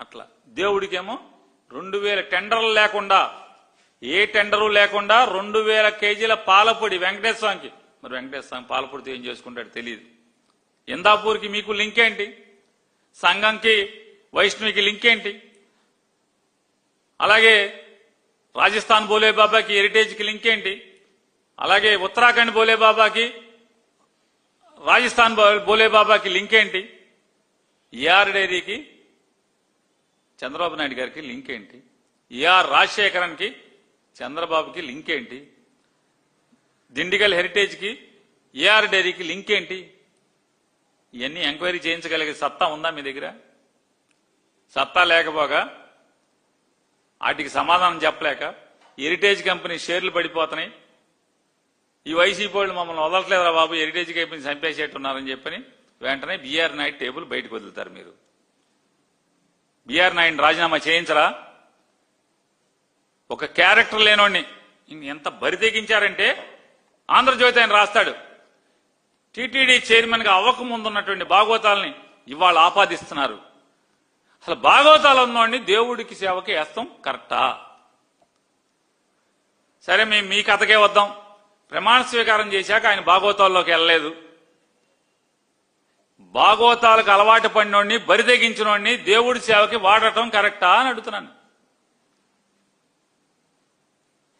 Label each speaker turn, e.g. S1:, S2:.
S1: అట్లా దేవుడికేమో 2000 టెండర్లు లేకుండా, ఏ టెండరు లేకుండా 2000 కేజీల పాలపొడి వెంకటేశ్వర స్వామికి. మరి వెంకటేశ్వర స్వామి పాలపొడితో ఏం చేసుకుంటాడు తెలియదు. ఇందాపూర్కి మీకు లింక్ ఏంటి? సంఘంకి వైష్ణవికి లింక్ ఏంటి? అలాగే రాజస్థాన్ బోలే బాబాకి హెరిటేజ్కి లింక్ ఏంటి? అలాగే ఉత్తరాఖండ్ బోలే బాబాకి రాజస్థాన్ బోలే బాబాకి లింక్ ఏంటి? ఏఆర్ డైరీకి చంద్రబాబు నాయుడు గారికి లింక్ ఏంటి? ఏఆర్ రాజశేఖరన్కి చంద్రబాబుకి లింక్ ఏంటి? దిండిగల్ హెరిటేజ్కి ఏఆర్ డైరీకి లింక్ ఏంటి? ఇవన్నీ ఎంక్వైరీ చేయించగలిగే సత్తా ఉందా మీ దగ్గర? సత్తా లేకపోగా, వాటికి సమాధానం చెప్పలేక హెరిటేజ్ కంపెనీ షేర్లు పడిపోతున్నాయి, ఈ వైసీపీ వాళ్ళు మమ్మల్ని వదలట్లేదురా బాబు, హెరిటేజ్ కంపెనీ చంపేసేట్టున్నారని చెప్పని వెంటనే బీఆర్ నాయుడు టేబుల్ బయటకు వదులుతారు. మీరు బీఆర్ నాయుడు రాజీనామా చేయించరా? ఒక క్యారెక్టర్ లేనోడిని ఎంత బరి తెగించారంటే, ఆంధ్రజ్యోతి ఆయన రాస్తాడు, టీటీడీ చైర్మన్ గా అవ్వకముందున్నటువంటి భాగవతాలని ఇవాళ ఆపాదిస్తున్నారు. అసలు భాగవతాలు ఉన్నవాడిని దేవుడికి సేవకి వేస్తాం కరెక్టా? సరే, మేము మీ కథకే వద్దాం. ప్రమాణ స్వీకారం చేశాక ఆయన భాగవతాల్లోకి వెళ్ళలేదు. భాగవతాలకు అలవాటు పడినోడిని, బరి తెగించినోడిని దేవుడి సేవకి వాడటం కరెక్టా అని అడుగుతున్నాను.